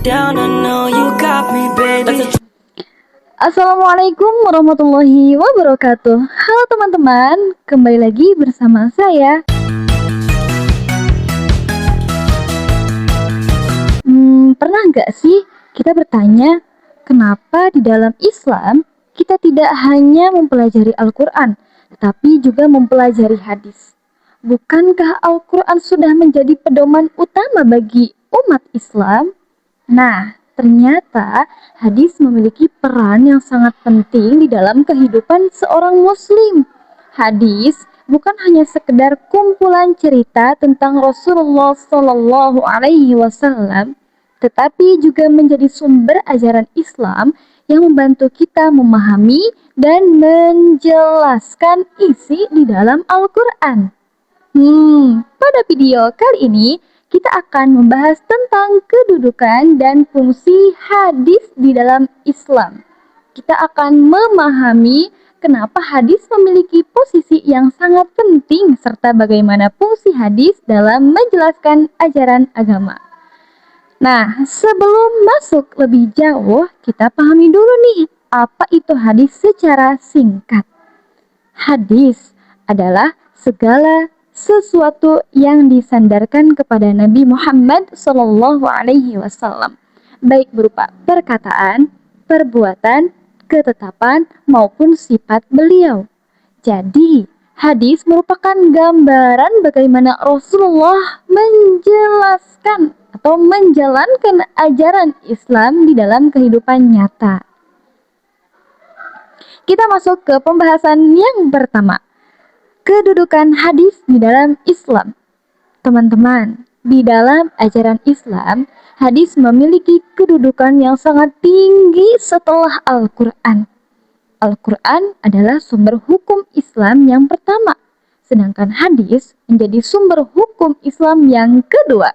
down, I know you got me, baby. Assalamualaikum warahmatullahi wabarakatuh. Halo teman-teman, kembali lagi bersama saya. Pernah nggak sih kita bertanya, kenapa di dalam Islam kita tidak hanya mempelajari Al-Quran, tetapi juga mempelajari hadis? Bukankah Al-Quran sudah menjadi pedoman utama bagi umat Islam? Nah, ternyata hadis memiliki peran yang sangat penting di dalam kehidupan seorang muslim. Hadis bukan hanya sekedar kumpulan cerita tentang Rasulullah Shallallahu Alaihi Wasallam, tetapi juga menjadi sumber ajaran Islam yang membantu kita memahami dan menjelaskan isi di dalam Al-Quran. Pada video kali ini kita akan membahas tentang kedudukan dan fungsi hadis di dalam Islam. Kita akan memahami kenapa hadis memiliki posisi yang sangat penting serta bagaimana fungsi hadis dalam menjelaskan ajaran agama. Nah, sebelum masuk lebih jauh, kita pahami dulu nih, apa itu hadis secara singkat. Hadis adalah segala sesuatu yang disandarkan kepada Nabi Muhammad Shallallahu Alaihi Wasallam, baik berupa perkataan, perbuatan, ketetapan maupun sifat beliau. Jadi, hadis merupakan gambaran bagaimana Rasulullah menjelaskan atau menjalankan ajaran Islam di dalam kehidupan nyata. Kita masuk ke pembahasan yang pertama. Kedudukan hadis di dalam Islam. Teman-teman, di dalam ajaran Islam, hadis memiliki kedudukan yang sangat tinggi setelah Al-Quran. Al-Quran adalah sumber hukum Islam yang pertama, sedangkan hadis menjadi sumber hukum Islam yang kedua.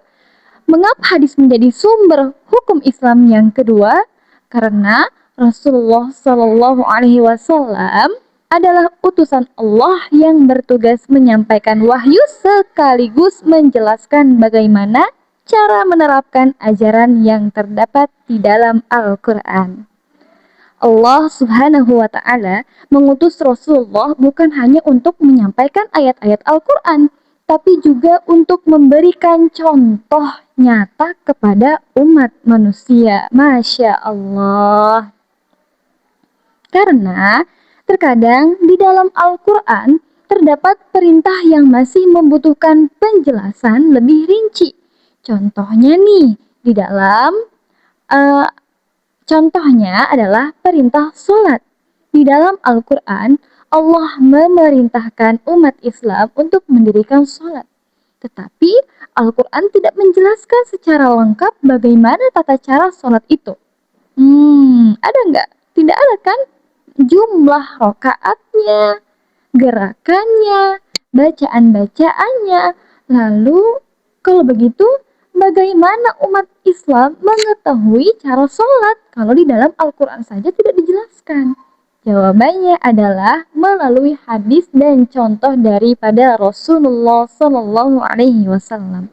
Mengapa hadis menjadi sumber hukum Islam yang kedua? Karena Rasulullah Shallallahu Alaihi Wasallam adalah utusan Allah yang bertugas menyampaikan wahyu sekaligus menjelaskan bagaimana cara menerapkan ajaran yang terdapat di dalam Al-Quran. Allah Subhanahu wa Ta'ala mengutus Rasulullah bukan hanya untuk menyampaikan ayat-ayat Al-Quran, tapi juga untuk memberikan contoh nyata kepada umat manusia. Masya Allah. Karena terkadang di dalam Al-Quran terdapat perintah yang masih membutuhkan penjelasan lebih rinci. Contohnya nih, di dalam contohnya adalah perintah sholat. Di dalam Al-Quran, Allah memerintahkan umat Islam untuk mendirikan sholat. Tetapi Al-Quran tidak menjelaskan secara lengkap bagaimana tata cara sholat itu. Ada nggak? Tidak ada kan? Jumlah rokaatnya, gerakannya, bacaan-bacaannya. Lalu, kalau begitu, bagaimana umat Islam mengetahui cara sholat kalau di dalam Al-Quran saja tidak dijelaskan? Jawabannya adalah melalui hadis dan contoh daripada Rasulullah Sallallahu Alaihi Wasallam.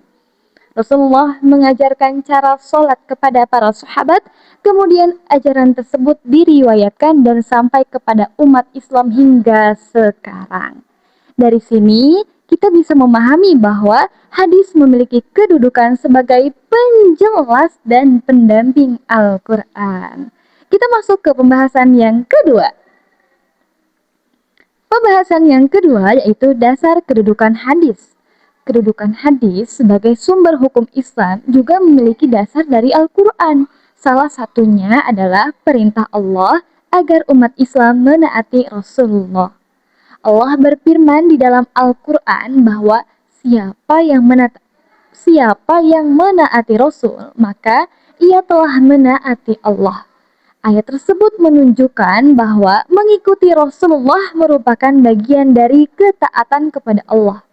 Rasulullah mengajarkan cara sholat kepada para sahabat, kemudian ajaran tersebut diriwayatkan dan sampai kepada umat Islam hingga sekarang. Dari sini, kita bisa memahami bahwa hadis memiliki kedudukan sebagai penjelas dan pendamping Al-Quran. Kita masuk ke pembahasan yang kedua. Pembahasan yang kedua yaitu dasar kedudukan hadis. Kedudukan hadis sebagai sumber hukum Islam juga memiliki dasar dari Al-Quran. Salah satunya adalah perintah Allah agar umat Islam menaati Rasulullah. Allah berfirman di dalam Al-Quran bahwa siapa yang menaati Rasul, maka ia telah menaati Allah. Ayat tersebut menunjukkan bahwa mengikuti Rasulullah merupakan bagian dari ketaatan kepada Allah.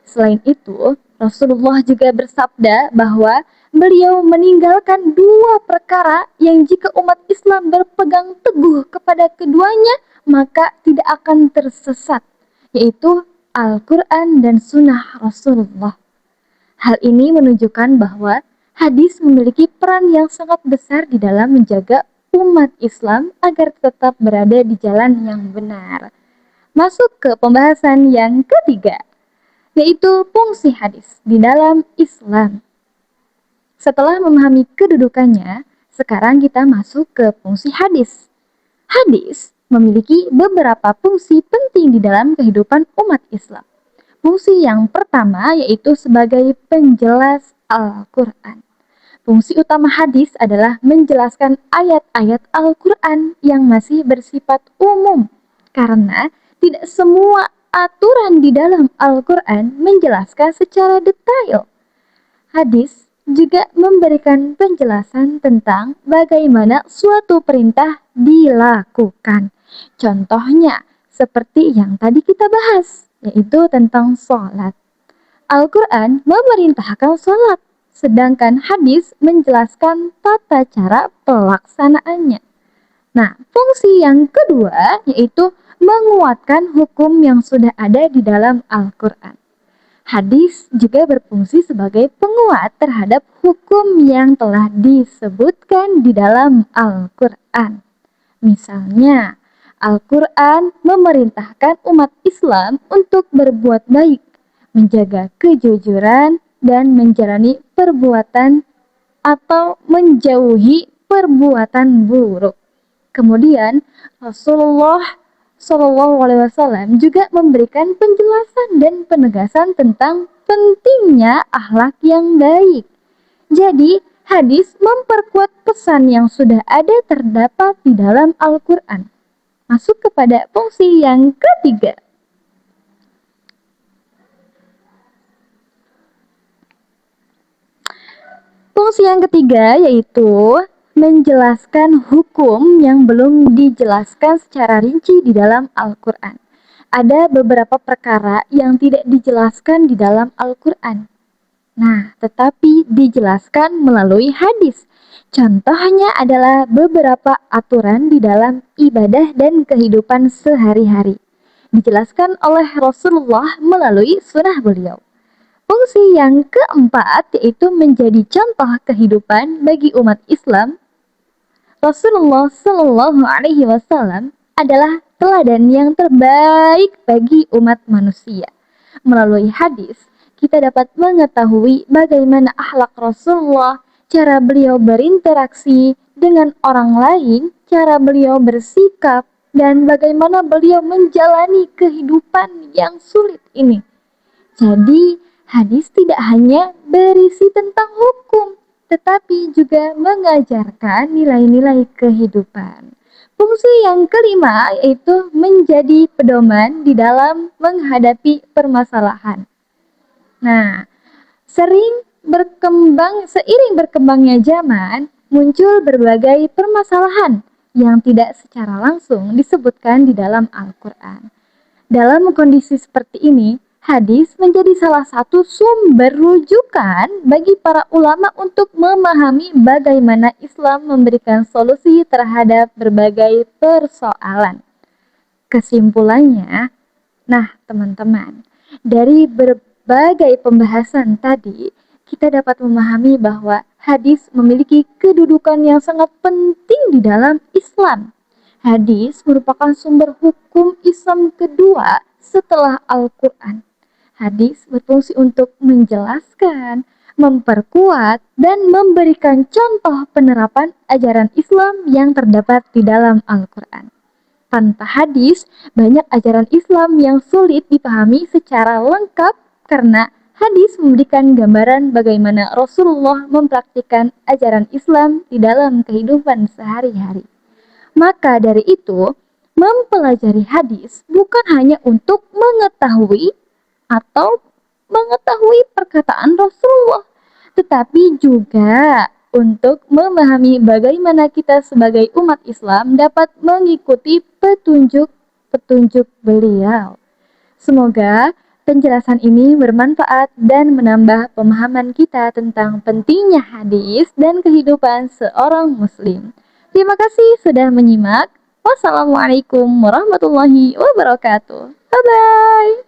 Selain itu, Rasulullah juga bersabda bahwa beliau meninggalkan dua perkara yang jika umat Islam berpegang teguh kepada keduanya, maka tidak akan tersesat, yaitu Al-Quran dan Sunnah Rasulullah. Hal ini menunjukkan bahwa Hadis memiliki peran yang sangat besar di dalam menjaga umat Islam agar tetap berada di jalan yang benar. Masuk ke pembahasan yang ketiga, yaitu fungsi hadis di dalam Islam. Setelah memahami kedudukannya, sekarang kita masuk ke fungsi hadis. Hadis memiliki beberapa fungsi penting di dalam kehidupan umat Islam. Fungsi yang pertama yaitu sebagai penjelas Al-Quran. Fungsi utama hadis adalah menjelaskan ayat-ayat Al-Quran yang masih bersifat umum, karena tidak semua aturan di dalam Al-Quran menjelaskan secara detail. Hadis juga memberikan penjelasan tentang bagaimana suatu perintah dilakukan. Contohnya, seperti yang tadi kita bahas, yaitu tentang sholat. Al-Quran memerintahkan sholat, sedangkan hadis menjelaskan tata cara pelaksanaannya. Nah, fungsi yang kedua yaitu menguatkan hukum yang sudah ada di dalam Al-Quran. Hadis juga berfungsi sebagai penguat terhadap hukum yang telah disebutkan di dalam Al-Quran. Misalnya, Al-Quran memerintahkan umat Islam untuk berbuat baik, menjaga kejujuran, dan menjalani perbuatan atau menjauhi perbuatan buruk. Kemudian Rasulullah SAW juga memberikan penjelasan dan penegasan tentang pentingnya akhlak yang baik. Jadi, hadis memperkuat pesan yang sudah ada terdapat di dalam Al-Quran. Masuk kepada fungsi yang ketiga. Fungsi yang ketiga yaitu menjelaskan hukum yang belum dijelaskan secara rinci di dalam Al-Quran. Ada beberapa perkara yang tidak dijelaskan di dalam Al-Quran. Nah, tetapi dijelaskan melalui hadis. Contohnya adalah beberapa aturan di dalam ibadah dan kehidupan sehari-hari. Dijelaskan oleh Rasulullah melalui sunnah beliau. Fungsi yang keempat yaitu menjadi contoh kehidupan bagi umat Islam. Rasulullah Shallallahu Alaihi Wasallam adalah teladan yang terbaik bagi umat manusia. Melalui hadis, kita dapat mengetahui bagaimana akhlak Rasulullah, cara beliau berinteraksi dengan orang lain, cara beliau bersikap, dan bagaimana beliau menjalani kehidupan yang sulit ini. Jadi, hadis tidak hanya berisi tentang hukum, tetapi juga mengajarkan nilai-nilai kehidupan. Fungsi yang kelima yaitu menjadi pedoman di dalam menghadapi permasalahan. Nah, seiring berkembangnya zaman, muncul berbagai permasalahan yang tidak secara langsung disebutkan di dalam Al-Quran. Dalam kondisi seperti ini, hadis menjadi salah satu sumber rujukan bagi para ulama untuk memahami bagaimana Islam memberikan solusi terhadap berbagai persoalan. Kesimpulannya, nah teman-teman, dari berbagai pembahasan tadi, kita dapat memahami bahwa hadis memiliki kedudukan yang sangat penting di dalam Islam. Hadis merupakan sumber hukum Islam kedua setelah Al-Quran. Hadis berfungsi untuk menjelaskan, memperkuat, dan memberikan contoh penerapan ajaran Islam yang terdapat di dalam Al-Quran. Tanpa hadis, banyak ajaran Islam yang sulit dipahami secara lengkap karena hadis memberikan gambaran bagaimana Rasulullah mempraktikkan ajaran Islam di dalam kehidupan sehari-hari. Maka dari itu, mempelajari hadis bukan hanya untuk mengetahui perkataan Rasulullah, tetapi juga untuk memahami bagaimana kita sebagai umat Islam dapat mengikuti petunjuk beliau. Semoga penjelasan ini bermanfaat dan menambah pemahaman kita tentang pentingnya hadis dan kehidupan seorang muslim. Terima kasih sudah menyimak. Wassalamualaikum warahmatullahi wabarakatuh. Bye-bye.